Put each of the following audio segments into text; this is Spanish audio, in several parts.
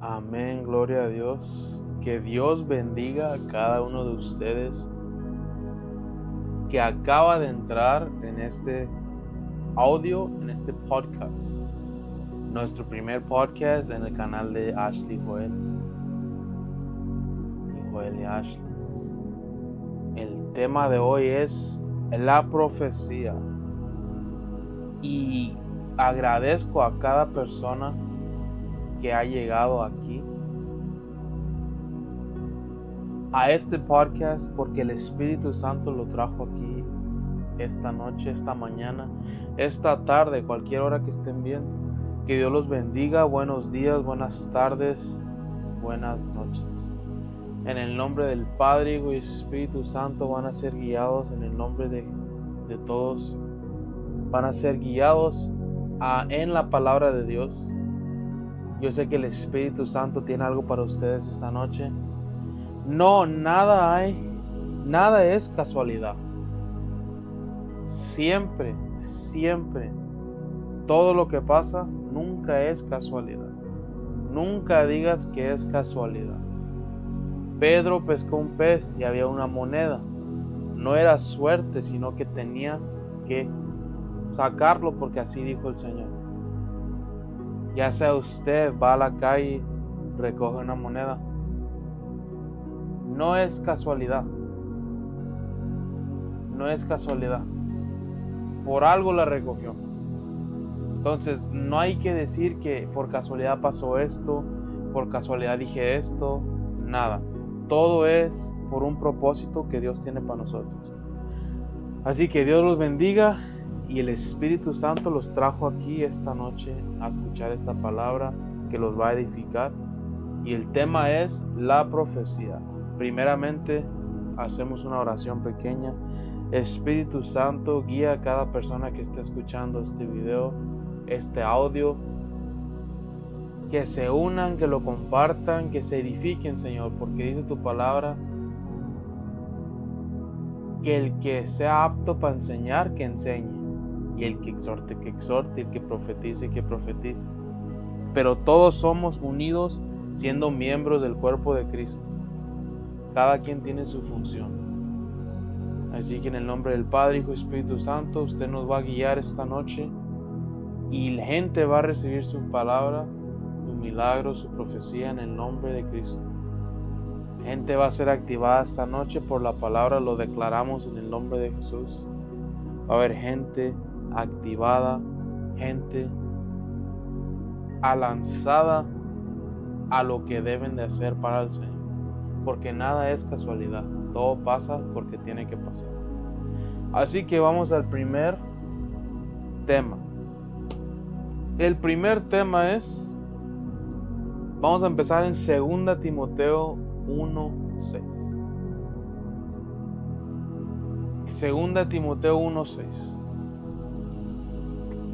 Amén, gloria a Dios. Que Dios bendiga a cada uno de ustedes que acaba de entrar en este audio, en este podcast. Nuestro primer podcast en el canal de Ashley Joel. Y Joel y Ashley. El tema de hoy es la profecía. Y agradezco a cada persona que ha llegado aquí a este podcast porque el Espíritu Santo lo trajo aquí esta noche, esta mañana, esta tarde, cualquier hora que estén viendo. Que Dios los bendiga. Buenos días, buenas tardes, buenas noches. En el nombre del Padre, Hijo y Espíritu Santo van a ser guiados en el nombre de todos. Van a ser guiados en la palabra de Dios. Yo sé que el Espíritu Santo tiene algo para ustedes esta noche. No, nada es casualidad. Siempre, todo lo que pasa nunca es casualidad. Nunca digas que es casualidad. Pedro pescó un pez y había una moneda. No era suerte, sino que tenía que sacarlo porque así dijo el Señor. Ya sea usted va a la calle, recoge una moneda. No es casualidad. No es casualidad. Por algo la recogió. Entonces no hay que decir que por casualidad pasó esto, por casualidad dije esto, nada. Todo es por un propósito que Dios tiene para nosotros. Así que Dios los bendiga. Y el Espíritu Santo los trajo aquí esta noche a escuchar esta palabra que los va a edificar. Y el tema es la profecía. Primeramente, hacemos una oración pequeña. Espíritu Santo, guía a cada persona que esté escuchando este video, este audio. Que se unan, que lo compartan, que se edifiquen, Señor, porque dice tu palabra que el que sea apto para enseñar, que enseñe. Y el que exhorte, el que profetice, que profetice. Pero todos somos unidos siendo miembros del cuerpo de Cristo. Cada quien tiene su función. Así que en el nombre del Padre, Hijo y Espíritu Santo, usted nos va a guiar esta noche. Y la gente va a recibir su palabra, su milagro, su profecía en el nombre de Cristo. La gente va a ser activada esta noche por la palabra, lo declaramos en el nombre de Jesús. Va a haber gente activada, gente lanzada a lo que deben de hacer para el Señor, porque nada es casualidad, todo pasa porque tiene que pasar. Así que vamos al primer tema. El primer tema es, vamos a empezar en 2 Timoteo 1:6. 2 Timoteo 1:6.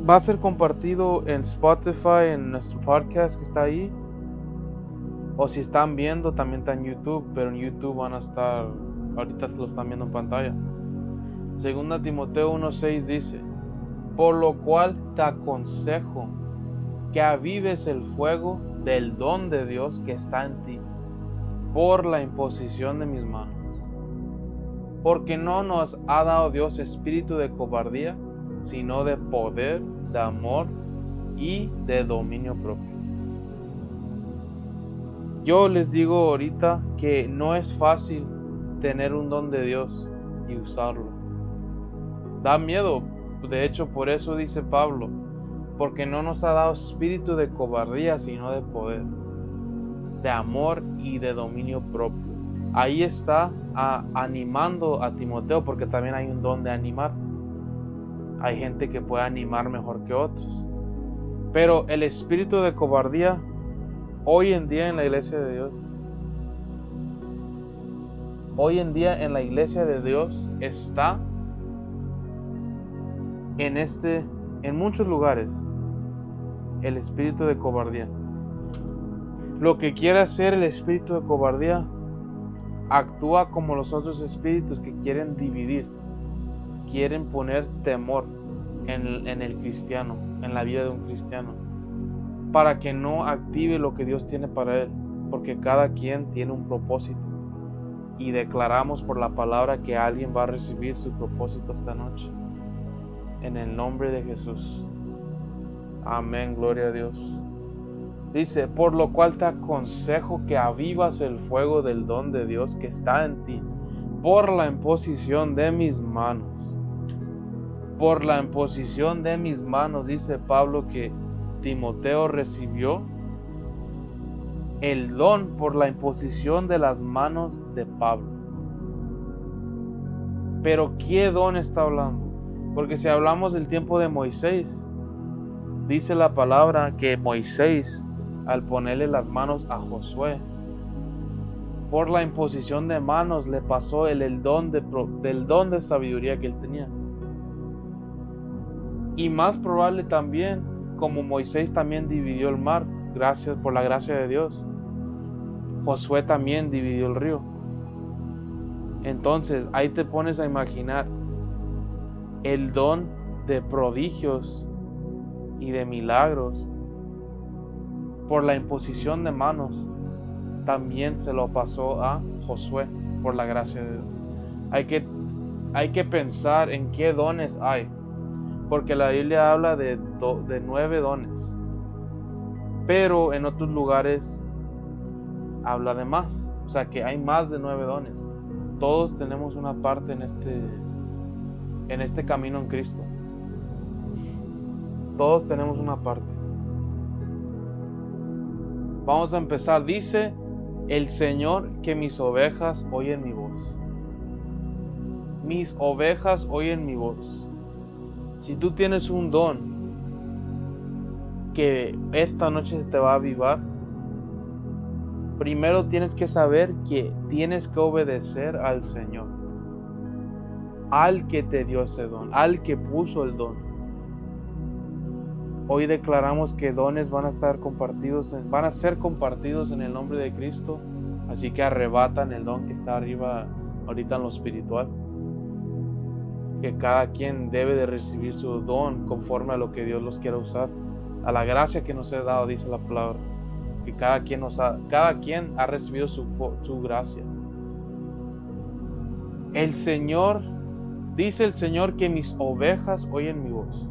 Va a ser compartido en Spotify, en nuestro podcast que está ahí. O si están viendo, también está en YouTube. Pero en YouTube van a estar, ahorita se lo están viendo en pantalla. 2 Timoteo 1:6 dice: por lo cual te aconsejo que avives el fuego del don de Dios que está en ti, por la imposición de mis manos. Porque no nos ha dado Dios espíritu de cobardía, sino de poder, de amor y de dominio propio. Yo les digo ahorita que no es fácil tener un don de Dios y usarlo. Da miedo. De hecho, por eso dice Pablo, porque no nos ha dado espíritu de cobardía, sino de poder, de amor y de dominio propio. Ahí está animando a Timoteo, porque también hay un don de animar. Hay gente que puede animar mejor que otros. Pero el espíritu de cobardía, hoy en día en la iglesia de Dios, está en muchos lugares. El espíritu de cobardía. Lo que quiere hacer el espíritu de cobardía, actúa como los otros espíritus que quieren dividir, quieren poner temor en el cristiano, en la vida de un cristiano. para que no active lo que Dios tiene para él, porque cada quien tiene un propósito. Y declaramos por la palabra que alguien va a recibir su propósito esta noche. En el nombre de Jesús. Amén, gloria a Dios. Dice, por lo cual te aconsejo que avivas el fuego del don de Dios que está en ti, por la imposición de mis manos. Por la imposición de mis manos, dice Pablo que Timoteo recibió el don por la imposición de las manos de Pablo. Pero ¿qué don está hablando? Porque si hablamos del tiempo de Moisés, dice la palabra que Moisés, al ponerle las manos a Josué, por la imposición de manos le pasó del don de sabiduría que él tenía. Y más probable también, como Moisés también dividió el mar, por la gracia de Dios, Josué también dividió el río. Entonces ahí te pones a imaginar el don de prodigios y de milagros por la imposición de manos también se lo pasó a Josué por la gracia de Dios. Hay que pensar en qué dones hay, porque la Biblia habla de 9 dones, pero en otros lugares habla de más, o sea que hay más de 9 dones. Todos tenemos una parte en este camino en Cristo. Todos tenemos una parte. Vamos a empezar. Dice el Señor que mis ovejas oyen mi voz. Mis ovejas oyen mi voz. Si tú tienes un don que esta noche se te va a avivar, primero tienes que saber que tienes que obedecer al Señor, al que te dio ese don, al que puso el don. Hoy declaramos que dones van a ser compartidos en el nombre de Cristo, así que arrebatan el don que está arriba ahorita en lo espiritual. Que cada quien debe de recibir su don conforme a lo que Dios los quiera usar, a la gracia que nos ha dado, dice la palabra. Que cada quien ha recibido su gracia. Dice el Señor que mis ovejas oyen mi voz.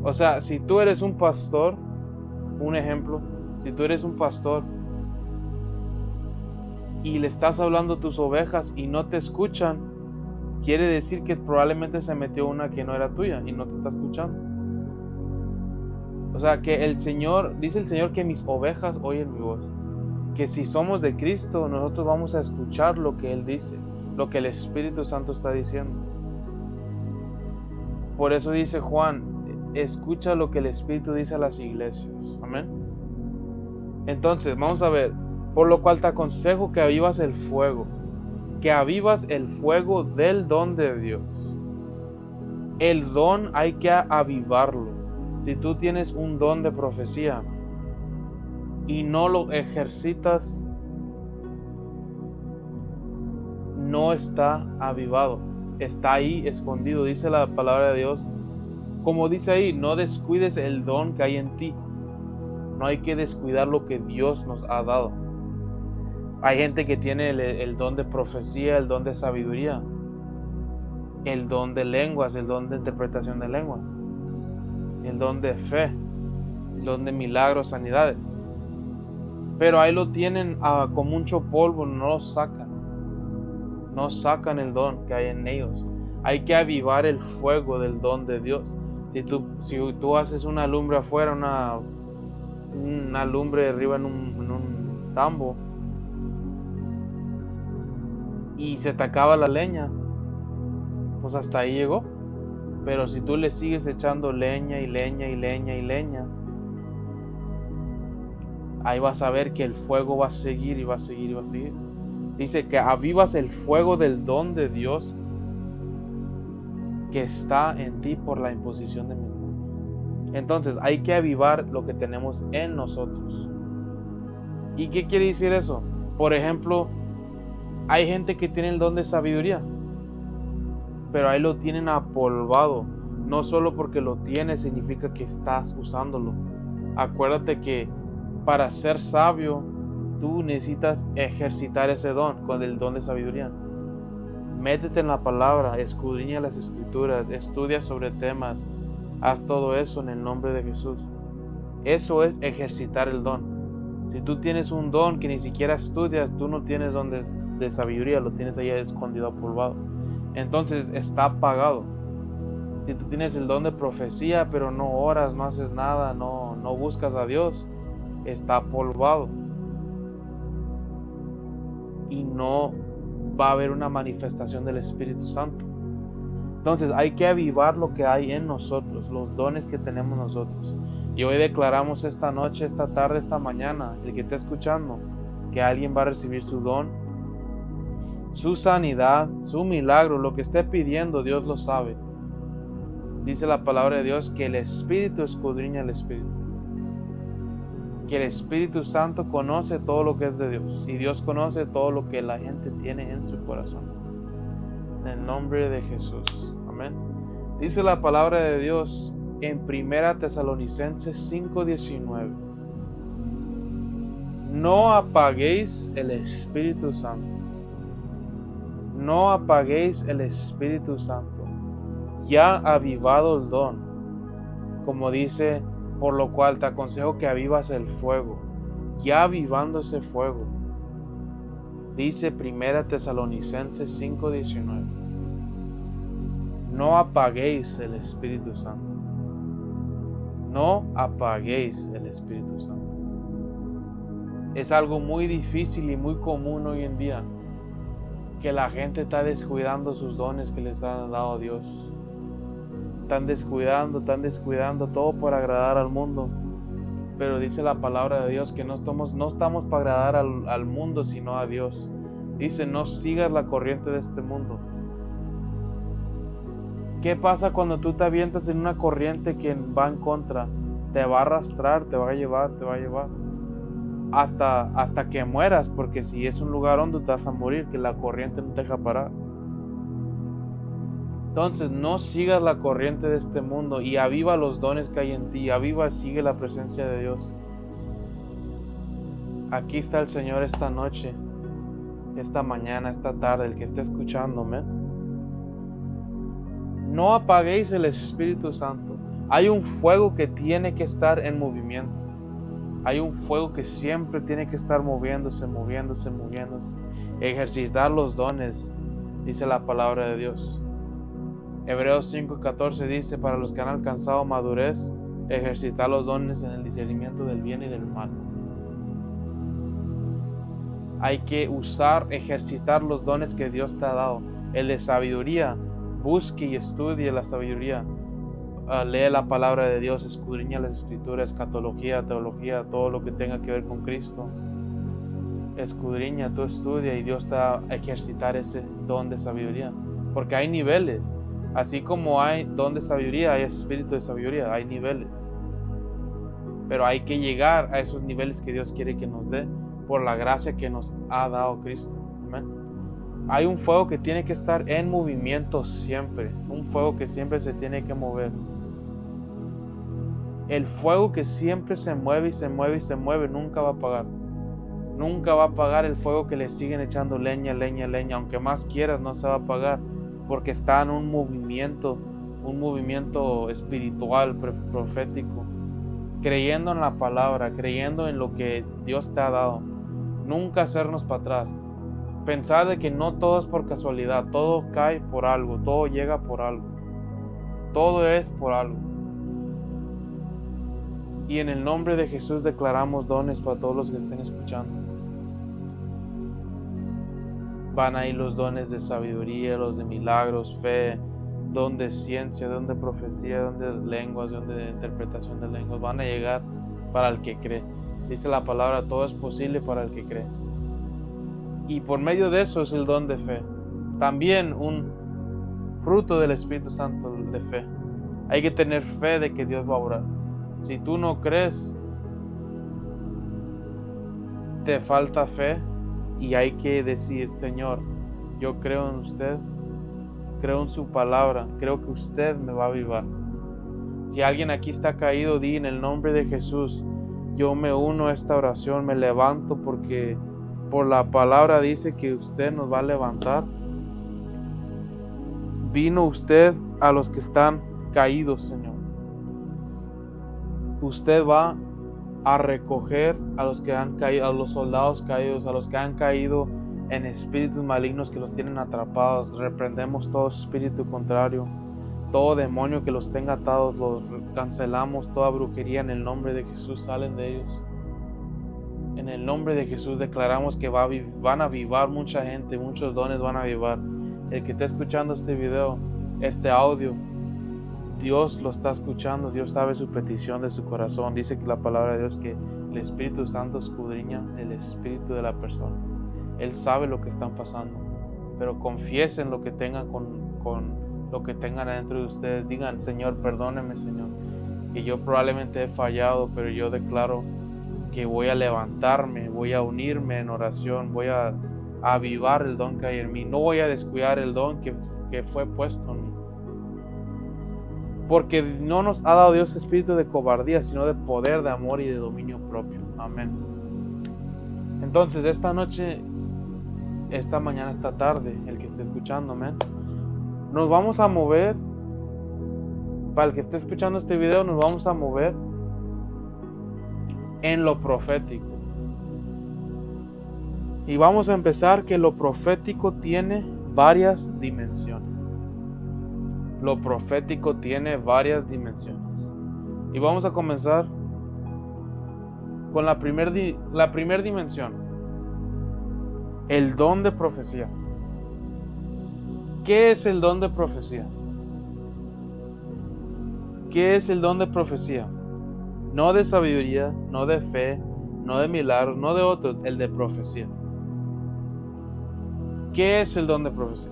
O sea, si tú eres un pastor, un ejemplo, si tú eres un pastor y le estás hablando a tus ovejas y no te escuchan, quiere decir que probablemente se metió una que no era tuya y no te está escuchando. O sea, que dice el Señor que mis ovejas oyen mi voz. Que si somos de Cristo, nosotros vamos a escuchar lo que Él dice, lo que el Espíritu Santo está diciendo. Por eso dice Juan, escucha lo que el Espíritu dice a las iglesias. Amén. Entonces, vamos a ver. Por lo cual te aconsejo que avivas el fuego. Que avivas el fuego del don de Dios. El don hay que avivarlo. Si tú tienes un don de profecía y no lo ejercitas, no está avivado. Está ahí escondido. Dice la palabra de Dios. Como dice ahí, no descuides el don que hay en ti. No hay que descuidar lo que Dios nos ha dado. Hay gente que tiene el don de profecía, el don de sabiduría, el don de lenguas, el don de interpretación de lenguas, el don de fe, el don de milagros, sanidades. Pero ahí lo tienen con mucho polvo, no lo sacan. No sacan el don que hay en ellos. Hay que avivar el fuego del don de Dios. Si tú haces una lumbre afuera, una lumbre arriba en un tambo, y se te acaba la leña, pues hasta ahí llegó. Pero si tú le sigues echando leña y leña y leña y leña, ahí vas a ver que el fuego va a seguir y va a seguir y va a seguir. Dice que avivas el fuego del don de Dios que está en ti por la imposición de mi mano. Entonces hay que avivar lo que tenemos en nosotros. ¿Y qué quiere decir eso? Por ejemplo, hay gente que tiene el don de sabiduría, pero ahí lo tienen apolvado. No solo porque lo tienes significa que estás usándolo. Acuérdate que para ser sabio, tú necesitas ejercitar ese don, con el don de sabiduría. Métete en la palabra, escudriña las escrituras, estudia sobre temas, haz todo eso en el nombre de Jesús. Eso es ejercitar el don. Si tú tienes un don que ni siquiera estudias, tú no tienes don de sabiduría, lo tienes ahí escondido, apolvado. Entonces está apagado. Si tú tienes el don de profecía, pero no oras, no haces nada, no buscas a Dios, está apolvado. Y no va a haber una manifestación del Espíritu Santo. Entonces hay que avivar lo que hay en nosotros, los dones que tenemos nosotros. Y hoy declaramos esta noche, esta tarde, esta mañana, el que esté escuchando, que alguien va a recibir su don, su sanidad, su milagro, lo que esté pidiendo, Dios lo sabe. Dice la palabra de Dios que el Espíritu escudriña el Espíritu. Que el Espíritu Santo conoce todo lo que es de Dios. Y Dios conoce todo lo que la gente tiene en su corazón. En el nombre de Jesús. Amén. Dice la palabra de Dios en 1 Tesalonicenses 5:19. No apaguéis el Espíritu Santo. No apaguéis el Espíritu Santo. Ya avivado el don. Como dice, por lo cual te aconsejo que avivas el fuego. Ya avivando ese fuego. Dice 1 Tesalonicenses 5:19. No apaguéis el Espíritu Santo. No apaguéis el Espíritu Santo. Es algo muy difícil y muy común hoy en día, que la gente está descuidando sus dones que les ha dado Dios. Están descuidando todo por agradar al mundo. Pero dice la palabra de Dios que no estamos para agradar al mundo, sino a Dios. Dice, no sigas la corriente de este mundo. ¿Qué pasa cuando tú te avientas en una corriente que va en contra? Te va a arrastrar, te va a llevar. Hasta que mueras, porque si es un lugar hondo te vas a morir, que la corriente no te deja parar. Entonces no sigas la corriente de este mundo y aviva los dones que hay en ti, sigue la presencia de Dios. Aquí está el Señor esta noche, esta mañana, esta tarde, el que esté escuchándome. No apaguéis el Espíritu Santo. Hay un fuego que tiene que estar en movimiento. Hay un fuego que siempre tiene que estar moviéndose. Ejercitar los dones, dice la palabra de Dios. Hebreos 5:14 dice, para los que han alcanzado madurez, ejercitar los dones en el discernimiento del bien y del mal. Hay que ejercitar los dones que Dios te ha dado. El de sabiduría, busque y estudie la sabiduría. Lee la palabra de Dios, escudriña las escrituras, escatología, teología, todo lo que tenga que ver con Cristo. Escudriña, tú estudia y Dios te va a ejercitar ese don de sabiduría. Porque hay niveles. Así como hay don de sabiduría, hay espíritu de sabiduría, hay niveles. Pero hay que llegar a esos niveles que Dios quiere que nos dé por la gracia que nos ha dado Cristo. Amén. Hay un fuego que tiene que estar en movimiento siempre. Un fuego que siempre se tiene que mover. El fuego que siempre se mueve nunca va a apagar. Nunca va a apagar el fuego que le siguen echando leña. Aunque más quieras, no se va a apagar. Porque está en un movimiento espiritual, profético, creyendo en la palabra, creyendo en lo que Dios te ha dado. Nunca hacernos para atrás. Pensar de que no todo es por casualidad, todo cae por algo, todo llega por algo. Todo es por algo. Y en el nombre de Jesús declaramos dones para todos los que estén escuchando. Van a ir los dones de sabiduría, los de milagros, fe, don de ciencia, don de profecía, don de lenguas, don de interpretación de lenguas. Van a llegar para el que cree. Dice la palabra, todo es posible para el que cree. Y por medio de eso es el don de fe. También un fruto del Espíritu Santo de fe. Hay que tener fe de que Dios va a obrar. Si tú no crees, te falta fe. Y hay que decir, Señor, yo creo en usted, creo en su palabra, creo que usted me va a avivar. Si alguien aquí está caído, di en el nombre de Jesús, yo me uno a esta oración, me levanto porque por la palabra dice que usted nos va a levantar. Vino usted a los que están caídos, Señor. Usted va a recoger a los que han caído, a los soldados caídos, a los que han caído en espíritus malignos que los tienen atrapados. Reprendemos todo espíritu contrario, todo demonio que los tenga atados, los cancelamos, toda brujería en el nombre de Jesús, salen de ellos. En el nombre de Jesús declaramos que van a avivar mucha gente, muchos dones van a avivar. El que está escuchando este video, este audio, Dios lo está escuchando, Dios sabe su petición de su corazón. Dice que la palabra de Dios que el Espíritu Santo escudriña el espíritu de la persona. Él sabe lo que están pasando, pero confiesen lo que tengan con lo que tengan adentro de ustedes. Digan, Señor, perdóneme, Señor, que yo probablemente he fallado, pero yo declaro que voy a levantarme, voy a unirme en oración, voy a avivar el don que hay en mí. No voy a descuidar el don que fue puesto en mí. Porque no nos ha dado Dios espíritu de cobardía, sino de poder, de amor y de dominio propio. Amén. Entonces, esta noche, esta mañana, esta tarde, el que esté escuchando, amén, nos vamos a mover. Para el que esté escuchando este video, nos vamos a mover en lo profético. Y vamos a empezar que lo profético tiene varias dimensiones. Lo profético tiene varias dimensiones. Y vamos a comenzar con la primera dimensión. El don de profecía. ¿Qué es el don de profecía? ¿Qué es el don de profecía? No de sabiduría, no de fe, no de milagros, no de otros, el de profecía. ¿Qué es el don de profecía?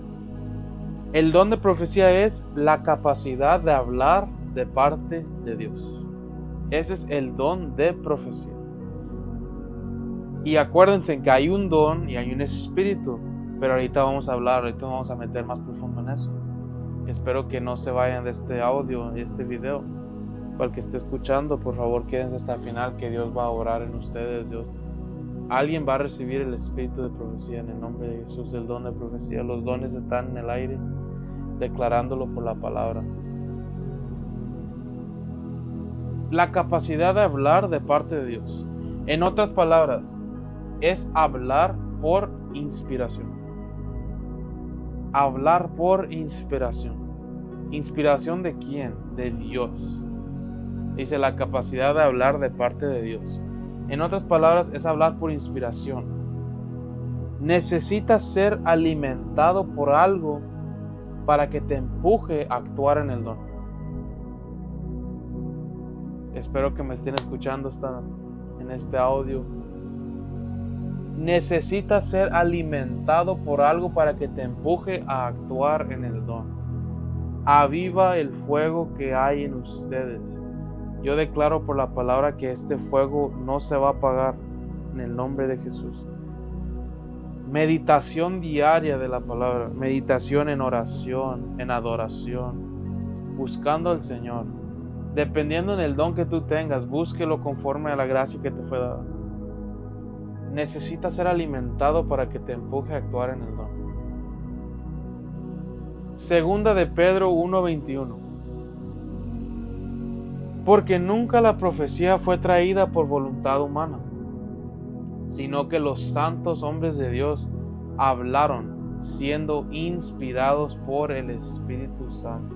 El don de profecía es la capacidad de hablar de parte de Dios. Ese es el don de profecía. Y acuérdense que hay un don y hay un espíritu, pero ahorita vamos a vamos a meter más profundo en eso. Espero que no se vayan de este audio, de este video. Para el que esté escuchando, por favor, quédense hasta el final, que Dios va a orar en ustedes. Alguien va a recibir el espíritu de profecía en el nombre de Jesús, el don de profecía. Los dones están en el aire, declarándolo por la palabra. La capacidad de hablar de parte de Dios. En otras palabras, es hablar por inspiración. Hablar por inspiración. ¿Inspiración de quién? De Dios. Dice la capacidad de hablar de parte de Dios. En otras palabras, es hablar por inspiración. Necesitas ser alimentado por algo para que te empuje a actuar en el don. Espero que me estén escuchando en este audio. Necesitas ser alimentado por algo para que te empuje a actuar en el don. Aviva el fuego que hay en ustedes. Yo declaro por la palabra que este fuego no se va a apagar en el nombre de Jesús. Meditación diaria de la palabra, meditación en oración, en adoración, buscando al Señor. Dependiendo del don que tú tengas, búsquelo conforme a la gracia que te fue dada. Necesitas ser alimentado para que te empuje a actuar en el don. Segunda de Pedro 1:21. Porque nunca la profecía fue traída por voluntad humana, sino que los santos hombres de Dios hablaron siendo inspirados por el Espíritu Santo.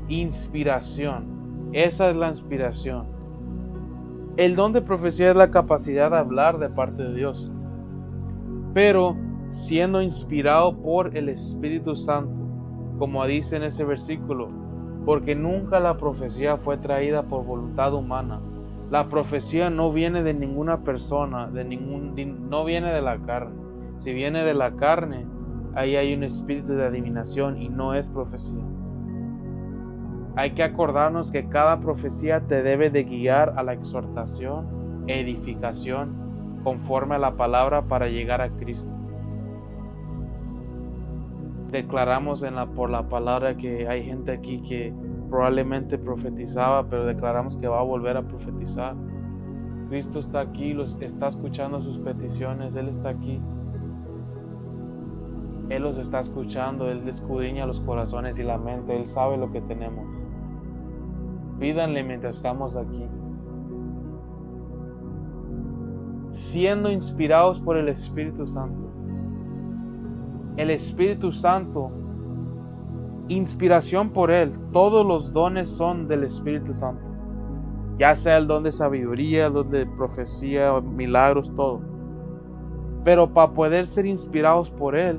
Inspiración, esa es la inspiración. El don de profecía es la capacidad de hablar de parte de Dios, pero siendo inspirado por el Espíritu Santo, como dice en ese versículo. Porque nunca la profecía fue traída por voluntad humana. La profecía no viene de ninguna persona, no viene de la carne. Si viene de la carne, ahí hay un espíritu de adivinación y no es profecía. Hay que acordarnos que cada profecía te debe de guiar a la exhortación, edificación, conforme a la palabra para llegar a Cristo. Declaramos por la palabra que hay gente aquí que probablemente profetizaba, pero declaramos que va a volver a profetizar. Cristo está aquí, está escuchando sus peticiones, Él está aquí. Él los está escuchando, Él escudriña los corazones y la mente, Él sabe lo que tenemos. Pídanle mientras estamos aquí. Siendo inspirados por el Espíritu Santo. El Espíritu Santo, inspiración por Él. Todos los dones son del Espíritu Santo. Ya sea el don de sabiduría, el don de profecía, milagros, todo. Pero para poder ser inspirados por Él,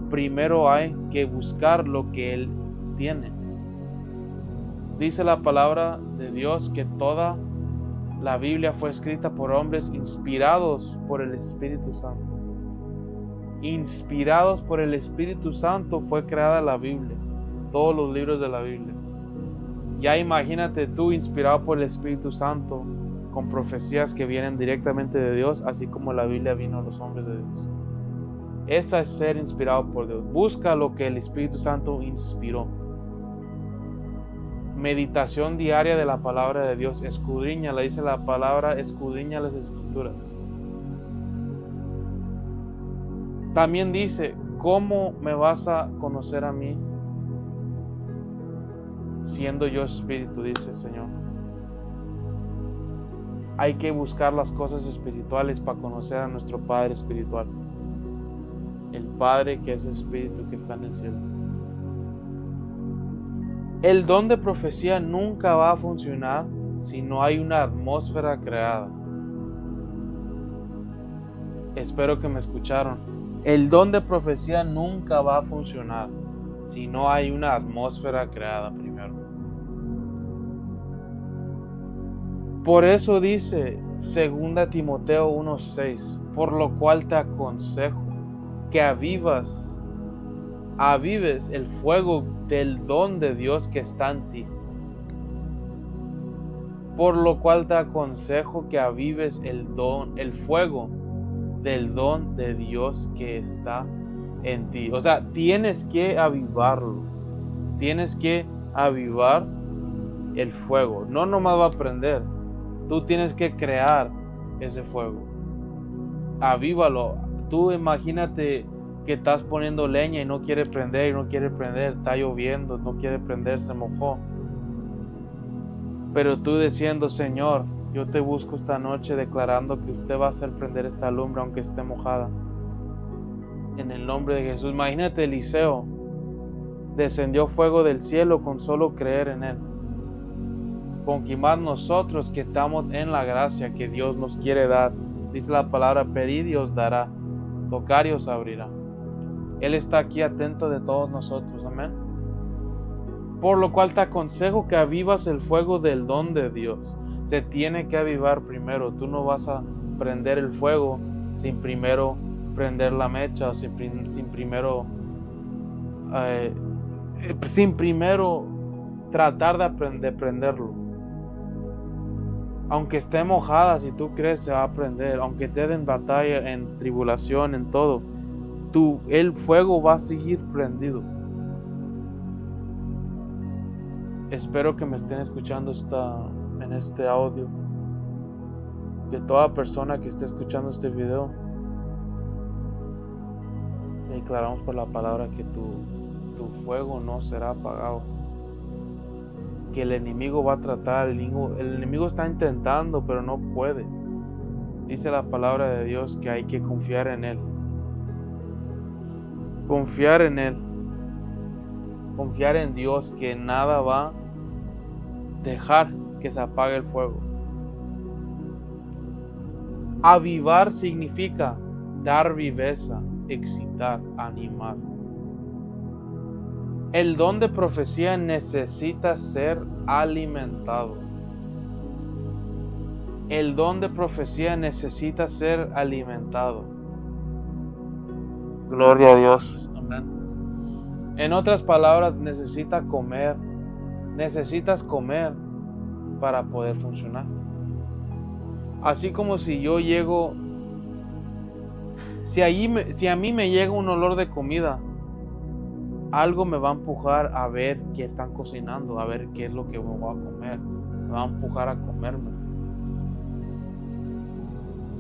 primero hay que buscar lo que Él tiene. Dice la palabra de Dios que toda la Biblia fue escrita por hombres inspirados por el Espíritu Santo. Inspirados por el Espíritu Santo fue creada la Biblia, todos los libros de la Biblia. Ya imagínate tú inspirado por el Espíritu Santo con profecías que vienen directamente de Dios, así como la Biblia vino a los hombres de Dios. Esa es ser inspirado por Dios. Busca lo que el Espíritu Santo inspiró. Meditación diaria de la palabra de Dios. Escudriña, le dice la palabra, escudriña las Escrituras. También dice, ¿cómo me vas a conocer a mí? Siendo yo espíritu, dice el Señor. Hay que buscar las cosas espirituales para conocer a nuestro Padre espiritual. El Padre que es espíritu, que está en el cielo. El don de profecía nunca va a funcionar si no hay una atmósfera creada. Espero que me escucharon. El don de profecía nunca va a funcionar si no hay una atmósfera creada primero. Por eso dice 2 Timoteo 1:6, por lo cual te aconsejo que avives el fuego del don de Dios que está en ti. Por lo cual te aconsejo que avives el fuego del don de Dios que está en ti. O sea, tienes que avivarlo. Tienes que avivar el fuego. No nomás va a prender. Tú tienes que crear ese fuego. Avívalo. Tú imagínate que estás poniendo leña y no quiere prender, está lloviendo, no quiere prender, se mojó. Pero tú diciendo, Señor, yo te busco esta noche declarando que usted va a hacer prender esta lumbre aunque esté mojada. En el nombre de Jesús. Imagínate Eliseo, descendió fuego del cielo con solo creer en Él. Con que más nosotros que estamos en la gracia que Dios nos quiere dar. Dice la palabra, pedid y os dará, tocar y os abrirá. Él está aquí atento de todos nosotros, amén. Por lo cual te aconsejo que avivas el fuego del don de Dios. Se tiene que avivar primero. Tú no vas a prender el fuego sin primero prender la mecha, sin primero tratar de prenderlo. Aunque esté mojada, si tú crees se va a prender. Aunque estés en batalla, en tribulación, en todo, el fuego va a seguir prendido. Espero que me estén escuchando en este audio. Que toda persona que esté escuchando este video, declaramos por la palabra que tu fuego no será apagado. Que el enemigo va a tratar, el enemigo está intentando, pero no puede. Dice la palabra de Dios que hay que confiar en Él. Confiar en Él. Confiar en Dios, que nada va a dejar que se apague el fuego. Avivar significa dar viveza, excitar, animar. El don de profecía necesita ser alimentado. El don de profecía necesita ser alimentado. Gloria a Dios. Amén. En otras palabras, necesitas comer para poder funcionar. Así como si yo llego, si a mí me llega un olor de comida, algo me va a empujar a ver qué están cocinando, a ver qué es lo que me voy a comer. Me va a empujar a comerme.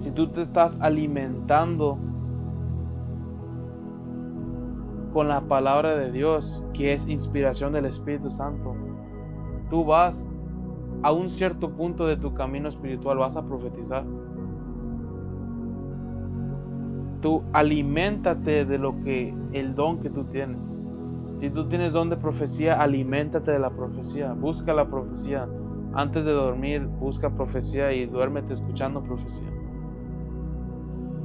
Si tú te estás alimentando con la palabra de Dios, que es inspiración del Espíritu Santo, tú vas a un cierto punto de tu camino espiritual, vas a profetizar. Tú aliméntate de el don que tú tienes. Si tú tienes don de profecía, aliméntate de la profecía. Busca la profecía. Antes de dormir, busca profecía y duérmete escuchando profecía.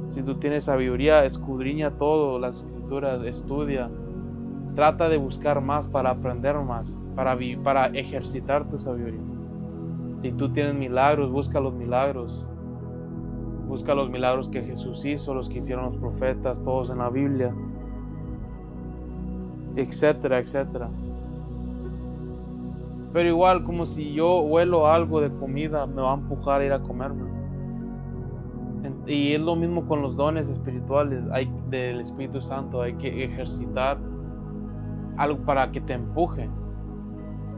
Si tú tienes sabiduría, escudriña todo, las escrituras, estudia. Trata de buscar más para aprender más, para ejercitar tu sabiduría. Si tú tienes milagros, busca los milagros. Busca los milagros que Jesús hizo, los que hicieron los profetas, todos en la Biblia, etcétera, etcétera. Pero igual, como si yo huelo algo de comida, me va a empujar a ir a comerme. Y es lo mismo con los dones espirituales del Espíritu Santo. Hay que ejercitar algo para que te empuje.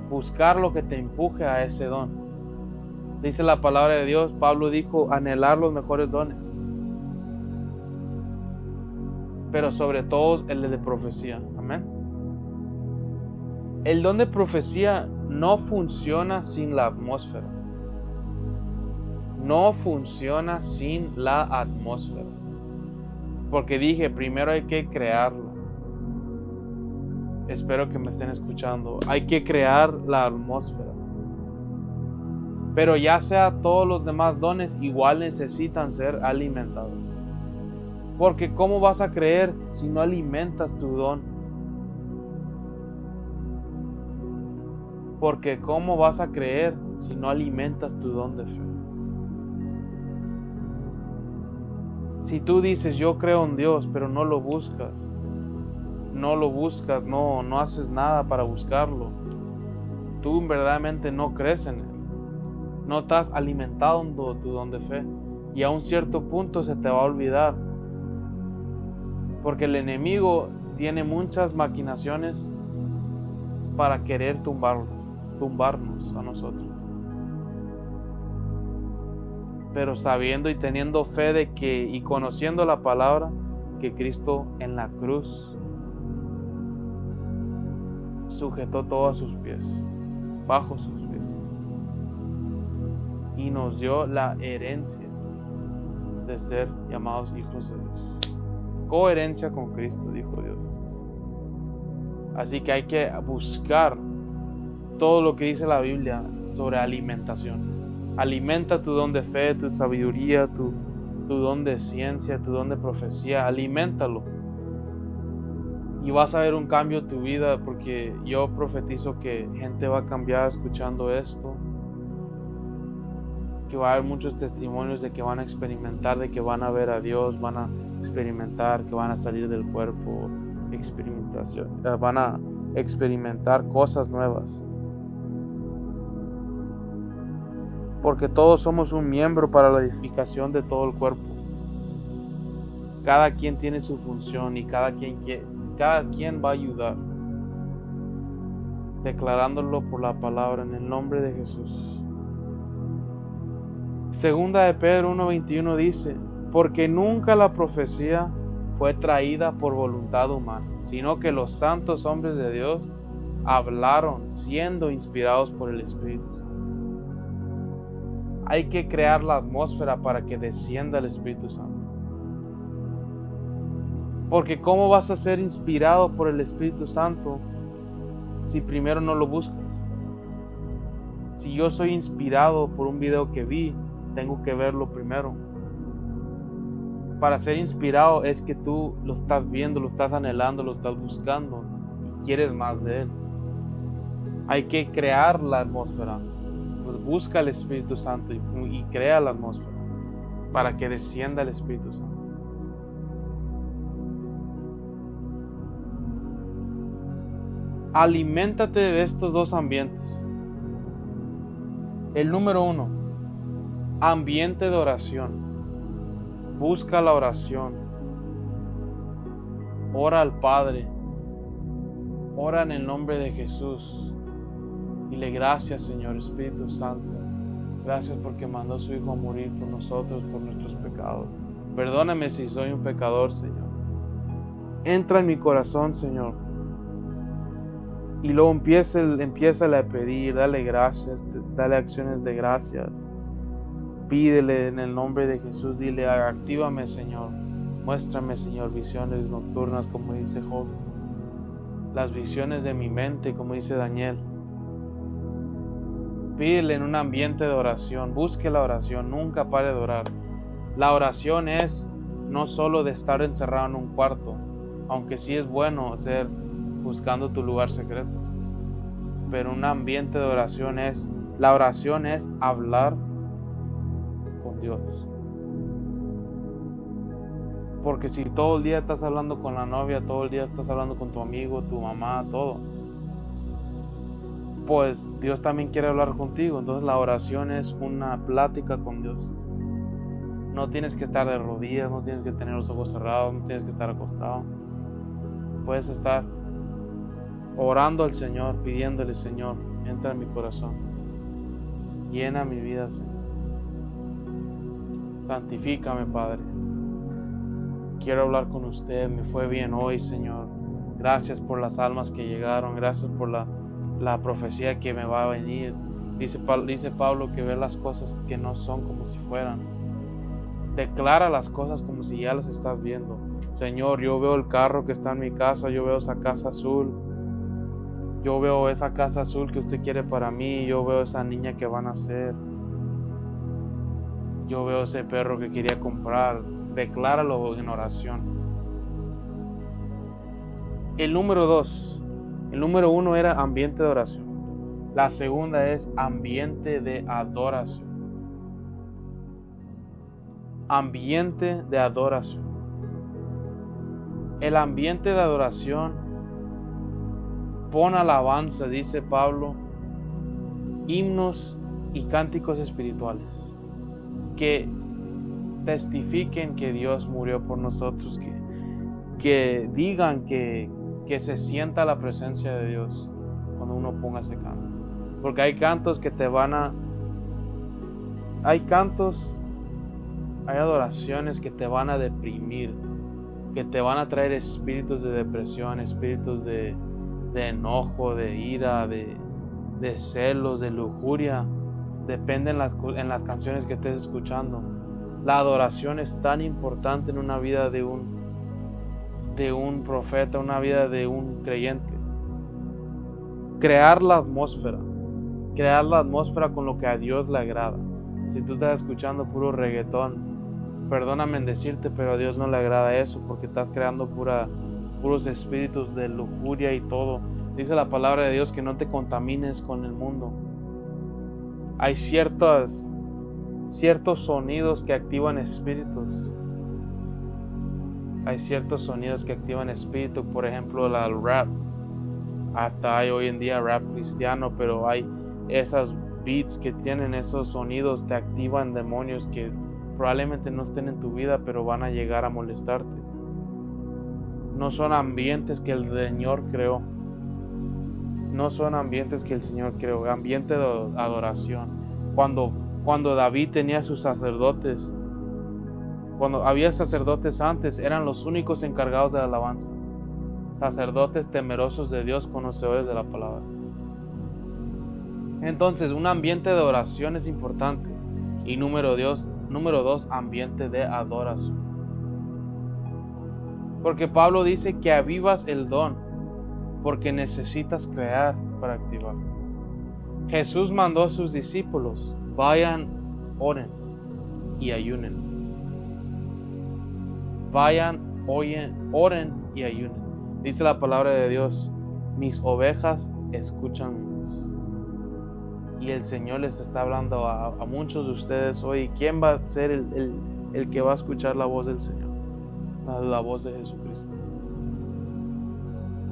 Buscar lo que te empuje a ese don. Dice la palabra de Dios, Pablo dijo, anhelar los mejores dones. Pero sobre todo el de profecía. Amén. El don de profecía no funciona sin la atmósfera. No funciona sin la atmósfera. Porque dije, primero hay que crearla. Espero que me estén escuchando. Hay que crear la atmósfera. Pero ya sea todos los demás dones, igual necesitan ser alimentados. Porque ¿cómo vas a creer si no alimentas tu don? Porque ¿cómo vas a creer si no alimentas tu don de fe? Si tú dices yo creo en Dios, pero no lo buscas, no haces nada para buscarlo, tú verdaderamente no crees en Él. No estás alimentando tu don de fe. Y a un cierto punto se te va a olvidar. Porque el enemigo tiene muchas maquinaciones para querer tumbarnos a nosotros. Pero sabiendo y teniendo fe y conociendo la palabra, que Cristo en la cruz sujetó todo a sus pies, bajo sus pies. Y nos dio la herencia de ser llamados hijos de Dios. Coherencia con Cristo, dijo Dios. Así que hay que buscar todo lo que dice la Biblia sobre alimentación. Alimenta tu don de fe, tu sabiduría, tu don de ciencia, tu don de profecía. Aliméntalo. Y vas a ver un cambio en tu vida, porque yo profetizo que gente va a cambiar escuchando esto. Que va a haber muchos testimonios de que van a experimentar, de que van a ver a Dios, van a experimentar, que van a salir del cuerpo, van a experimentar cosas nuevas. Porque todos somos un miembro para la edificación de todo el cuerpo. Cada quien tiene su función y cada quien va a ayudar. Declarándolo por la palabra en el nombre de Jesús. Segunda de Pedro 1:21 dice, porque nunca la profecía fue traída por voluntad humana, sino que los santos hombres de Dios hablaron siendo inspirados por el Espíritu Santo. Hay que crear la atmósfera para que descienda el Espíritu Santo. Porque ¿cómo vas a ser inspirado por el Espíritu Santo si primero no lo buscas? Si yo soy inspirado por un video que vi, tengo que verlo primero. Para ser inspirado es que tú lo estás viendo, lo estás anhelando, lo estás buscando y quieres más de Él. Hay que crear la atmósfera. Pues busca el Espíritu Santo y crea la atmósfera para que descienda el Espíritu Santo. Aliméntate de estos dos ambientes. El número 1, ambiente de oración. Busca la oración. Ora al Padre. Ora en el nombre de Jesús. Dile gracias, Señor Espíritu Santo. Gracias porque mandó a su Hijo a morir por nosotros, por nuestros pecados. Perdóname si soy un pecador, Señor. Entra en mi corazón, Señor. Y luego empieza a pedir, dale gracias, dale acciones de gracias. Pídele en el nombre de Jesús, dile, actívame, Señor. Muéstrame, Señor, visiones nocturnas, como dice Job. Las visiones de mi mente, como dice Daniel. Pídele en un ambiente de oración. Busque la oración, nunca pare de orar. La oración es no solo de estar encerrado en un cuarto, aunque sí es bueno ser buscando tu lugar secreto. Pero un ambiente de oración la oración es hablar con Dios. Porque si todo el día estás hablando con la novia, todo el día estás hablando con tu amigo, tu mamá, todo, pues Dios también quiere hablar contigo. Entonces la oración es una plática con Dios. No tienes que estar de rodillas, no tienes que tener los ojos cerrados, no tienes que estar acostado. Puedes estar orando al Señor, pidiéndole, Señor, entra en mi corazón, llena mi vida, Señor. Santifícame, Padre. Quiero hablar con usted, me fue bien hoy, Señor. Gracias por las almas que llegaron, gracias por la profecía que me va a venir. Dice Pablo que ve las cosas que no son como si fueran. Declara las cosas como si ya las estás viendo. Señor, yo veo el carro que está en mi casa, yo veo esa casa azul. Yo veo esa casa azul que usted quiere para mí, yo veo esa niña que van a nacer. Yo veo ese perro que quería comprar. Decláralo en oración. El número 2. El número 1 era ambiente de oración. La segunda es ambiente de adoración. Ambiente de adoración. El ambiente de adoración pon alabanza, dice Pablo, himnos y cánticos espirituales que testifiquen que Dios murió por nosotros, que digan que se sienta la presencia de Dios cuando uno ponga ese canto. Porque hay cantos que hay adoraciones que te van a deprimir, que te van a traer espíritus de depresión, espíritus de enojo, de ira, de celos, de lujuria. Depende en las canciones que estés escuchando. La adoración es tan importante en una vida de un profeta, una vida de un creyente. Crear la atmósfera con lo que a Dios le agrada. Si tú estás escuchando puro reggaetón, perdóname en decirte, pero a Dios no le agrada eso, porque estás creando puros espíritus de lujuria y todo. Dice la palabra de Dios que no te contamines con el mundo. Hay ciertos sonidos que activan espíritus. Hay ciertos sonidos que activan espíritus, por ejemplo el rap. Hasta hay hoy en día rap cristiano, pero hay esas beats que tienen esos sonidos, te activan demonios que probablemente no estén en tu vida, pero van a llegar a molestarte. No son ambientes que el Señor creó. No son ambientes que el Señor creó. Ambiente de adoración. Cuando David tenía sus sacerdotes, cuando había sacerdotes antes, eran los únicos encargados de la alabanza. Sacerdotes temerosos de Dios, conocedores de la palabra. Entonces, un ambiente de oración es importante. Y número 2, ambiente de adoración. Porque Pablo dice que avivas el don, porque necesitas crear para activar. Jesús mandó a sus discípulos, vayan, oren y ayunen. Vayan, oren y ayunen. Dice la palabra de Dios, mis ovejas escuchan mi voz. Y el Señor les está hablando a muchos de ustedes hoy. ¿Quién va a ser el que va a escuchar la voz del Señor? La voz de Jesucristo.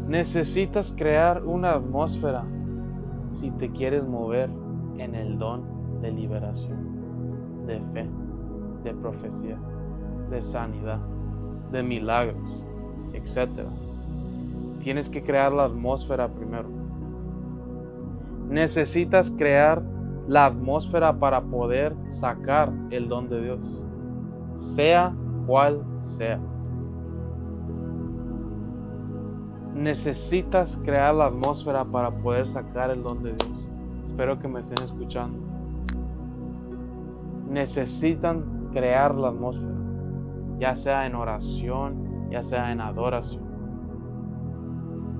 Necesitas crear una atmósfera si te quieres mover en el don de liberación, de fe, de profecía, de sanidad, de milagros, etc. tienes que crear la atmósfera primero. Necesitas crear la atmósfera para poder sacar el don de Dios, sea cual sea. Necesitas crear la atmósfera para poder sacar el don de Dios. Espero que me estén escuchando. Necesitan crear la atmósfera, ya sea en oración, ya sea en adoración.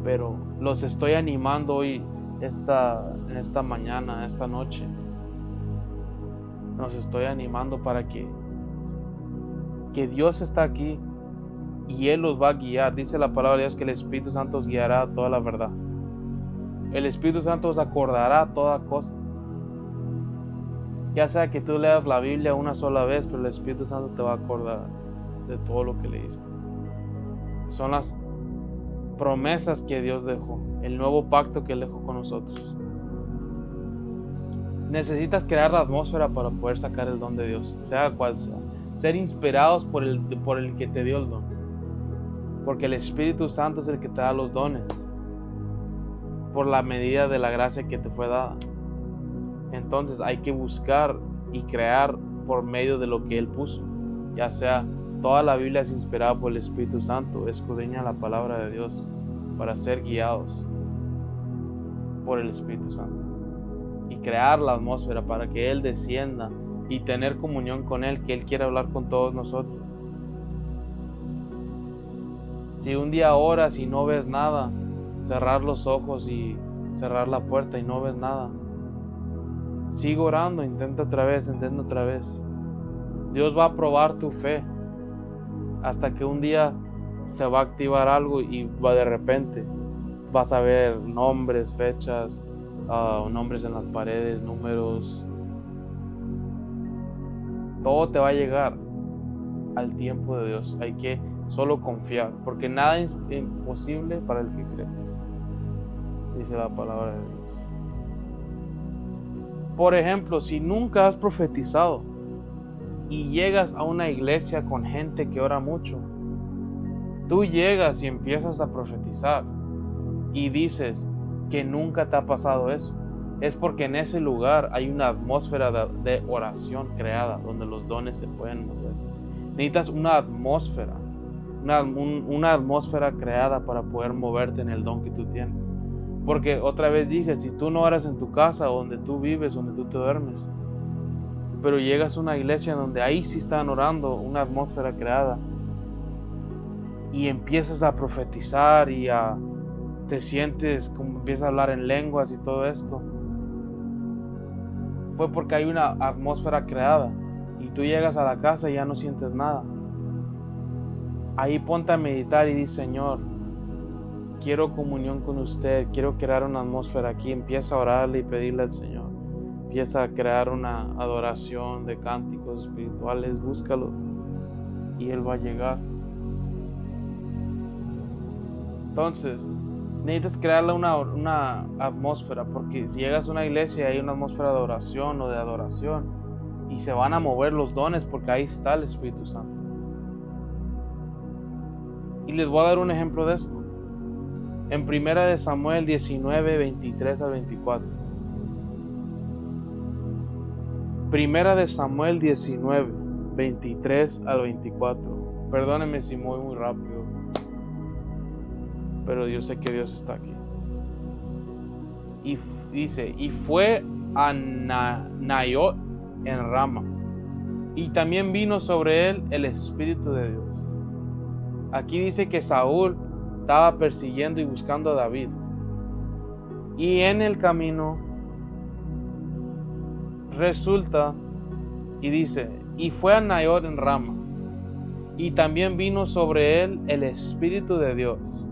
Pero los estoy animando hoy, en esta mañana, esta noche. Los estoy animando para que Dios está aquí y Él los va a guiar. Dice la palabra de Dios que el Espíritu Santo os guiará a toda la verdad. El Espíritu Santo os acordará toda cosa. Ya sea que tú leas la Biblia una sola vez, pero el Espíritu Santo te va a acordar de todo lo que leíste. Son las promesas que Dios dejó, el nuevo pacto que Él dejó con nosotros. Necesitas crear la atmósfera para poder sacar el don de Dios, sea cual sea. Ser inspirados por el que te dio el don. Porque el Espíritu Santo es el que te da los dones, por la medida de la gracia que te fue dada. Entonces hay que buscar y crear por medio de lo que Él puso. Ya sea, toda la Biblia es inspirada por el Espíritu Santo. Escudriña la palabra de Dios para ser guiados por el Espíritu Santo. Y crear la atmósfera para que Él descienda y tener comunión con Él, que Él quiere hablar con todos nosotros. Si un día oras y no ves nada, cerrar los ojos y cerrar la puerta y no ves nada. Sigue orando, intenta otra vez. Dios va a probar tu fe hasta que un día se va a activar algo y de repente vas a ver nombres, fechas, nombres en las paredes, números. Todo te va a llegar al tiempo de Dios. Hay que solo confiar, porque nada es imposible para el que cree, dice la palabra de Dios. Por ejemplo, si nunca has profetizado y llegas a una iglesia con gente que ora mucho, tú llegas y empiezas a profetizar y dices que nunca te ha pasado eso, es porque en ese lugar hay una atmósfera de oración creada donde los dones se pueden mover. Necesitas una atmósfera, una atmósfera creada para poder moverte en el don que tú tienes. Porque otra vez dije, si tú no oras en tu casa, donde tú vives, donde tú te duermes, pero llegas a una iglesia donde ahí sí están orando, una atmósfera creada, y empiezas a profetizar y te sientes como empiezas a hablar en lenguas y todo esto, fue porque hay una atmósfera creada. Y tú llegas a la casa y ya no sientes nada. Ahí ponte a meditar y di: Señor, quiero comunión con usted, quiero crear una atmósfera aquí. Empieza a orarle y pedirle al Señor. Empieza a crear una adoración de cánticos espirituales, búscalo y Él va a llegar. Entonces, necesitas crearle una atmósfera, porque si llegas a una iglesia y hay una atmósfera de oración o de adoración, y se van a mover los dones porque ahí está el Espíritu Santo. Y les voy a dar un ejemplo de esto. En 1 Samuel 19, 23 al 24. 1 Samuel 19, 23 al 24. Perdónenme si voy muy rápido, pero yo sé que Dios está aquí. Y dice: y fue a Naiot en Rama, y también vino sobre él el Espíritu de Dios. Aquí dice que Saúl estaba persiguiendo y buscando a David, y en el camino resulta y dice: y fue a Naiot en Rama, y también vino sobre él el Espíritu de Dios.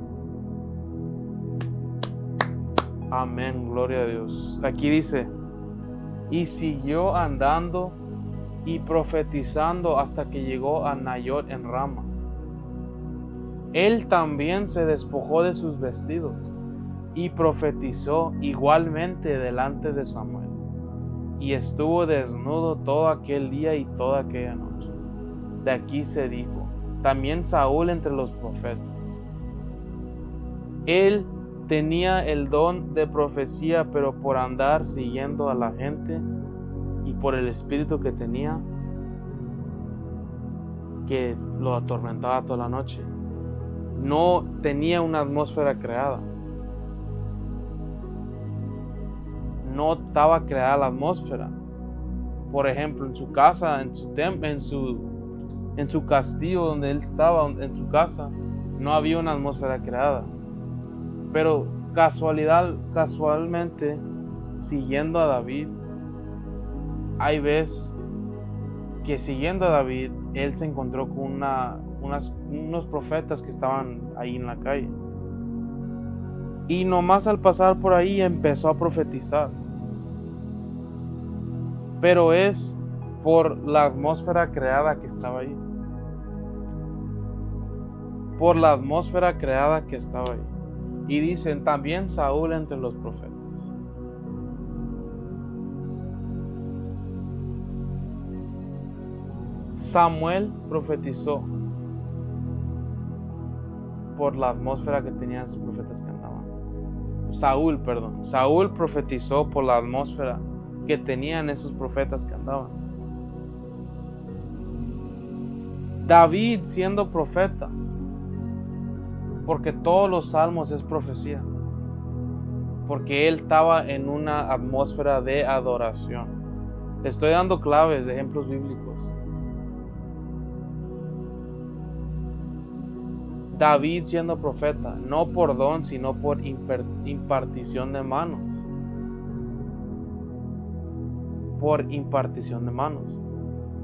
Amén, gloria a Dios. Aquí dice: y siguió andando y profetizando hasta que llegó a Naiot en Rama. Él también se despojó de sus vestidos y profetizó igualmente delante de Samuel, y estuvo desnudo todo aquel día y toda aquella noche. De aquí se dijo: también Saúl entre los profetas. Él tenía el don de profecía, pero por andar siguiendo a la gente y por el espíritu que tenía, que lo atormentaba toda la noche, no tenía una atmósfera creada. No estaba creada la atmósfera. Por ejemplo, en su casa, en su castillo donde él estaba, en su casa, no había una atmósfera creada. Pero casualmente, siguiendo a David, hay veces que siguiendo a David, él se encontró con unos profetas que estaban ahí en la calle. Y nomás al pasar por ahí empezó a profetizar. Pero es por la atmósfera creada que estaba ahí. Por la atmósfera creada que estaba ahí. Y dicen también Saúl entre los profetas. Samuel profetizó por la atmósfera que tenían esos profetas que andaban. Saúl profetizó por la atmósfera que tenían esos profetas que andaban. David siendo profeta, porque todos los salmos es profecía, porque él estaba en una atmósfera de adoración. Le estoy dando claves de ejemplos bíblicos. David siendo profeta, no por don, sino por impartición de manos. Por impartición de manos.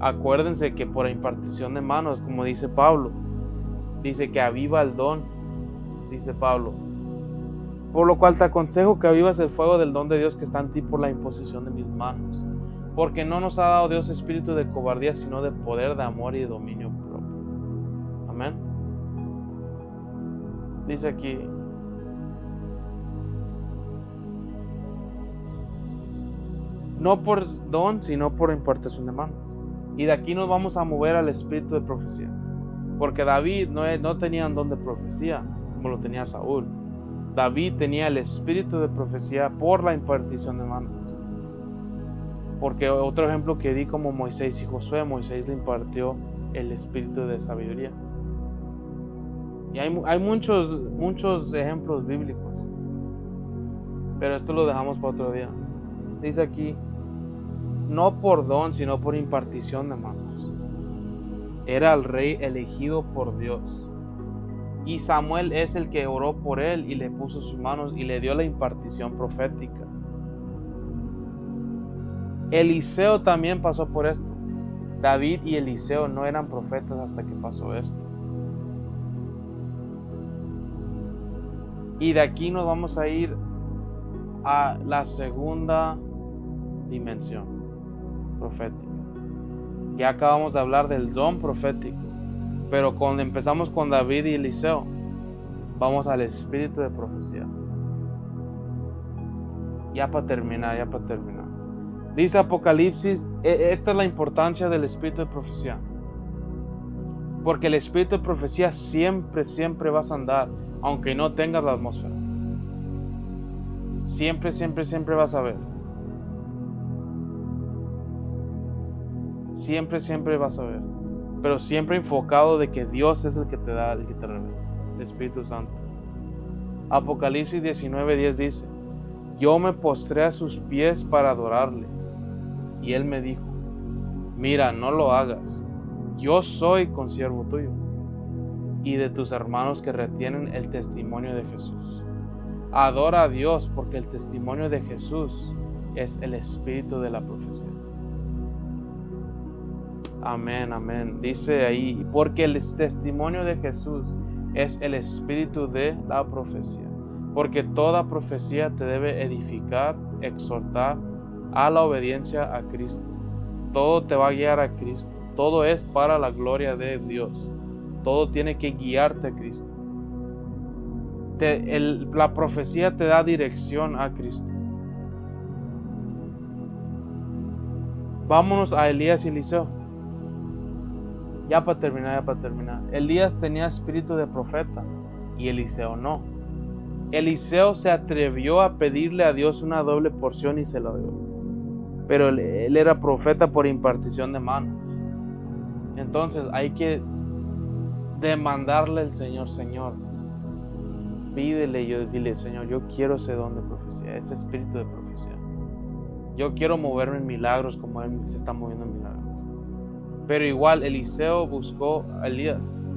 Acuérdense que por impartición de manos, como dice Pablo, dice que aviva el don, dice Pablo. Por lo cual te aconsejo que avivas el fuego del don de Dios que está en ti por la imposición de mis manos. Porque no nos ha dado Dios espíritu de cobardía, sino de poder, de amor y de dominio propio. Amén. Dice aquí, no por don, sino por impartición de manos. Y de aquí nos vamos a mover al espíritu de profecía. Porque David no tenía un don de profecía como lo tenía Saúl. David tenía el espíritu de profecía por la impartición de manos. Porque otro ejemplo que di como Moisés y Josué, Moisés le impartió el espíritu de sabiduría. Y hay muchos ejemplos bíblicos. Pero esto lo dejamos para otro día. Dice aquí, no por don, sino por impartición de manos. Era el rey elegido por Dios. Y Samuel es el que oró por él y le puso sus manos y le dio la impartición profética. Eliseo también pasó por esto. David y Eliseo no eran profetas hasta que pasó esto. Y de aquí nos vamos a ir a la segunda dimensión profética. Ya acabamos de hablar del don profético, pero cuando empezamos con David y Eliseo, vamos al espíritu de profecía. Ya para terminar. Dice Apocalipsis, esta es la importancia del espíritu de profecía. Porque el espíritu de profecía siempre vas a andar, aunque no tengas la atmósfera. Siempre vas a ver. Siempre vas a ver. Pero siempre enfocado de que Dios es el que te da, el que te revela, el Espíritu Santo. Apocalipsis 19:10 dice, yo me postré a sus pies para adorarle. Y él me dijo, mira, no lo hagas. Yo soy consiervo tuyo y de tus hermanos que retienen el testimonio de Jesús. Adora a Dios porque el testimonio de Jesús es el espíritu de la profecía. Amén. Dice ahí, porque el testimonio de Jesús es el espíritu de la profecía. Porque toda profecía te debe edificar, exhortar a la obediencia a Cristo. Todo te va a guiar a Cristo. Todo es para la gloria de Dios. Todo tiene que guiarte a Cristo. La profecía te da dirección a Cristo. Vámonos a Elías y Eliseo. Ya para terminar. Elías tenía espíritu de profeta y Eliseo no. Eliseo se atrevió a pedirle a Dios una doble porción y se lo dio. Pero él era profeta por impartición de manos. Entonces hay que demandarle al Señor, Señor, pídele, dile, Señor, yo quiero ese don de profecía, ese espíritu de profecía. Yo quiero moverme en milagros como Él se está moviendo en milagros. Pero igual Eliseo buscó a Elías.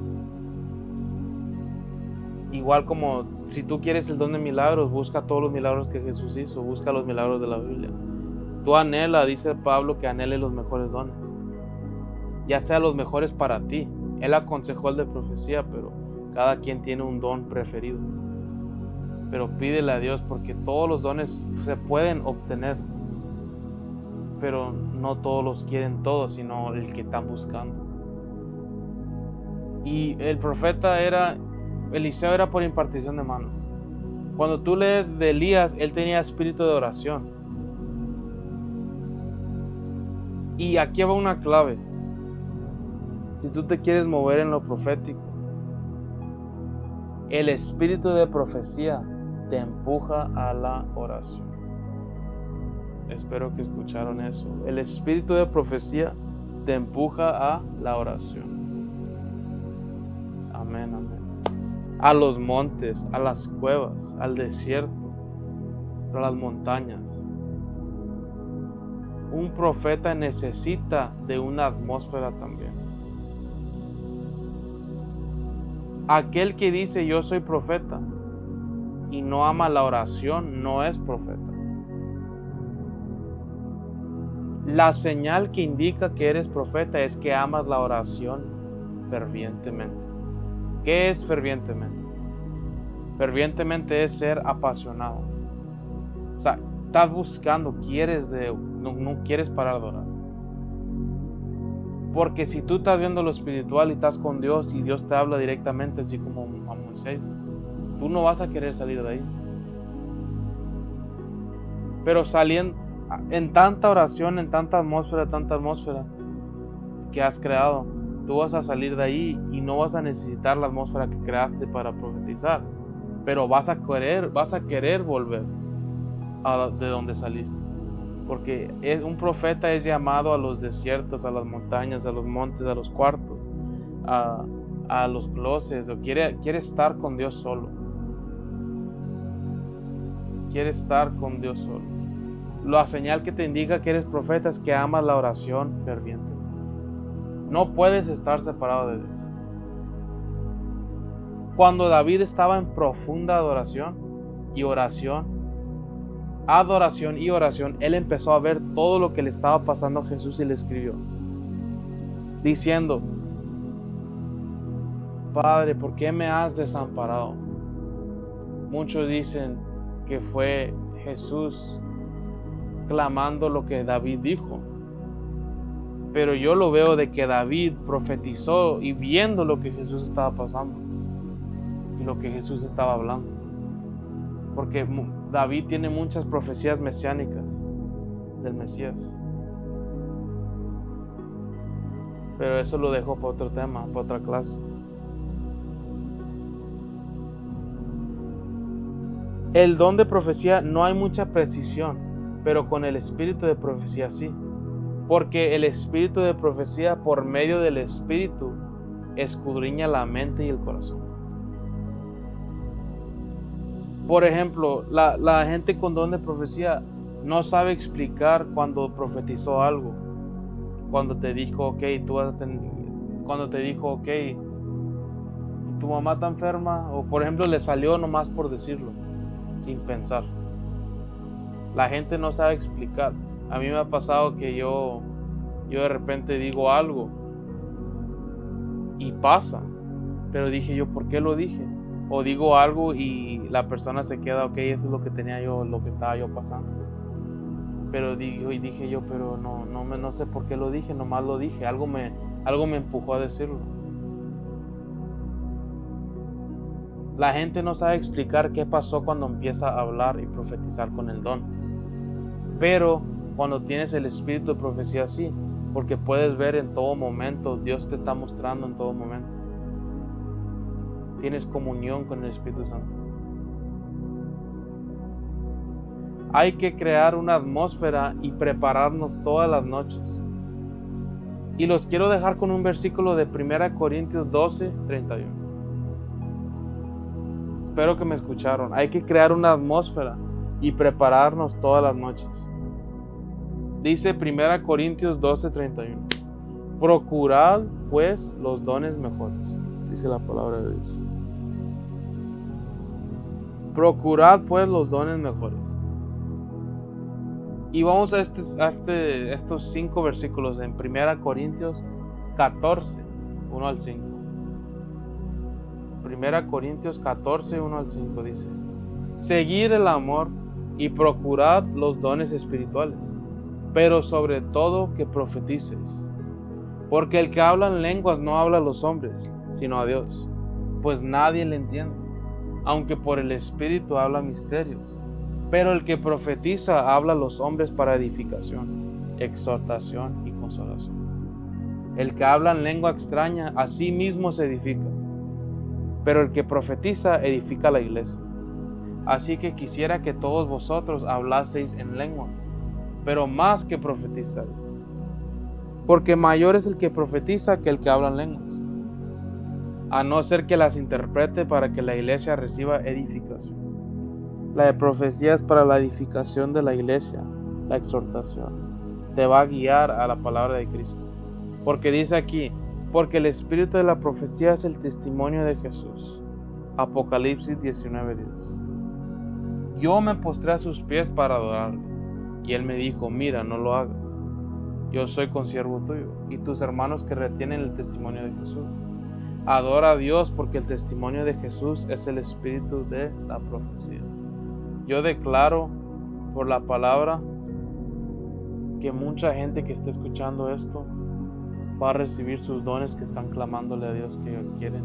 Igual como si tú quieres el don de milagros, busca todos los milagros que Jesús hizo, busca los milagros de la Biblia. Tú anhela, dice Pablo, que anhele los mejores dones, ya sea los mejores para ti. Él aconsejó el de profecía, pero cada quien tiene un don preferido. Pero pídele a Dios, porque todos los dones se pueden obtener, pero no todos los quieren todos, sino el que están buscando. Y el profeta Eliseo era por impartición de manos. Cuando tú lees de Elías, él tenía espíritu de oración. Y aquí va una clave. Si tú te quieres mover en lo profético, el espíritu de profecía te empuja a la oración. Espero que escucharon eso. El espíritu de profecía te empuja a la oración. Amén, amén. A los montes, a las cuevas, al desierto, a las montañas. Un profeta necesita de una atmósfera también. Aquel que dice yo soy profeta y no ama la oración no es profeta. La señal que indica que eres profeta es que amas la oración fervientemente. ¿Qué es fervientemente? Fervientemente es ser apasionado. O sea, estás buscando, no quieres parar de orar. Porque si tú estás viendo lo espiritual y estás con Dios y Dios te habla directamente, así como a Moisés, tú no vas a querer salir de ahí. Pero saliendo en tanta oración, en tanta atmósfera que has creado, tú vas a salir de ahí y no vas a necesitar la atmósfera que creaste para profetizar, pero vas a querer volver de donde saliste. Porque un profeta es llamado a los desiertos, a las montañas, a los montes, a los cuartos, a los closets, o quiere estar con Dios solo. Quiere estar con Dios solo. La señal que te indica que eres profeta es que amas la oración ferviente. No puedes estar separado de Dios. Cuando David estaba en profunda adoración, él empezó a ver todo lo que le estaba pasando a Jesús y le escribió, diciendo: Padre, ¿por qué me has desamparado? Muchos dicen que fue Jesús clamando lo que David dijo, pero yo lo veo de que David profetizó y viendo lo que Jesús estaba pasando y lo que Jesús estaba hablando, porque David tiene muchas profecías mesiánicas del Mesías. Pero eso lo dejo para otro tema, para otra clase. El don de profecía no hay mucha precisión, pero con el espíritu de profecía sí. Porque el espíritu de profecía, por medio del espíritu, escudriña la mente y el corazón. Por ejemplo, la gente con don de profecía no sabe explicar cuando profetizó algo. Cuando te dijo, ok, cuando te dijo, ok, tu mamá está enferma, o por ejemplo le salió nomás por decirlo, sin pensar. La gente no sabe explicar. A mí me ha pasado que yo de repente digo algo y pasa, pero dije yo, ¿por qué lo dije? O digo algo y la persona se queda, ok, eso es lo que tenía yo, lo que estaba yo pasando. Pero dije yo, pero no sé por qué lo dije, nomás lo dije, algo me empujó a decirlo. La gente no sabe explicar qué pasó cuando empieza a hablar y profetizar con el don. Pero cuando tienes el espíritu de profecía, sí, porque puedes ver en todo momento, Dios te está mostrando en todo momento. Tienes comunión con el Espíritu Santo. Hay que crear una atmósfera y prepararnos todas las noches. Y los quiero dejar con un versículo de 1 Corintios 12, 31. Espero que me escucharon. Hay que crear una atmósfera y prepararnos todas las noches. Dice 1 Corintios 12, 31. Procurad pues los dones mejores. Dice la palabra de Dios. Procurad pues los dones mejores. Y vamos a estos 5 versículos en 1 Corintios 14, 1 al 5. 1 Corintios 14, 1 al 5 dice: Seguid el amor y procurad los dones espirituales, pero sobre todo que profeticéis. Porque el que habla en lenguas no habla a los hombres, sino a Dios, pues nadie le entiende, aunque por el Espíritu habla misterios. Pero el que profetiza habla a los hombres para edificación, exhortación y consolación. El que habla en lengua extraña a sí mismo se edifica, pero el que profetiza edifica a la iglesia. Así que quisiera que todos vosotros hablaseis en lenguas, pero más que profetizáis, porque mayor es el que profetiza que el que habla en lenguas, a no ser que las interprete para que la iglesia reciba edificación. La de profecía es para la edificación de la iglesia, la exhortación. Te va a guiar a la palabra de Cristo. Porque dice aquí, porque el espíritu de la profecía es el testimonio de Jesús. Apocalipsis 19:10. Yo me postré a sus pies para adorarle, y él me dijo: mira, no lo hagas. Yo soy consiervo tuyo, y tus hermanos que retienen el testimonio de Jesús. Adora a Dios, porque el testimonio de Jesús es el espíritu de la profecía. Yo declaro por la palabra que mucha gente que esté escuchando esto va a recibir sus dones que están clamándole a Dios que quieren.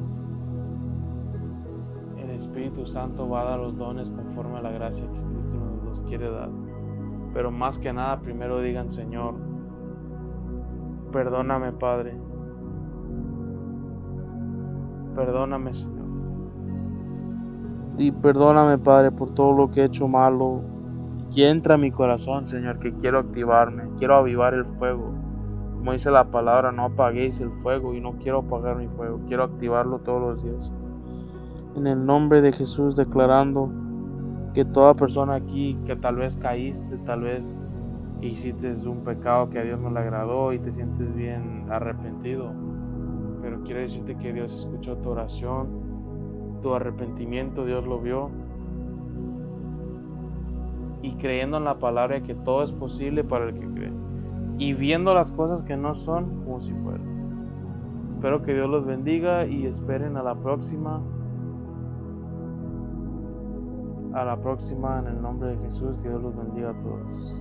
El Espíritu Santo va a dar los dones conforme a la gracia que Cristo nos los quiere dar. Pero más que nada, primero digan: Señor, perdóname, Padre. Perdóname, Señor. Y perdóname, Padre, por todo lo que he hecho malo. Que entra a mi corazón, Señor, que quiero activarme, quiero avivar el fuego. Como dice la palabra, no apaguéis el fuego, y no quiero apagar mi fuego, quiero activarlo todos los días. En el nombre de Jesús, declarando que toda persona aquí que tal vez caíste, tal vez hiciste un pecado que a Dios no le agradó y te sientes bien arrepentido, pero quiero decirte que Dios escuchó tu oración. Tu arrepentimiento Dios lo vio, y creyendo en la palabra que todo es posible para el que cree, y viendo las cosas que no son como si fueran. Espero que Dios los bendiga y esperen a la próxima en el nombre de Jesús. Que Dios los bendiga a todos.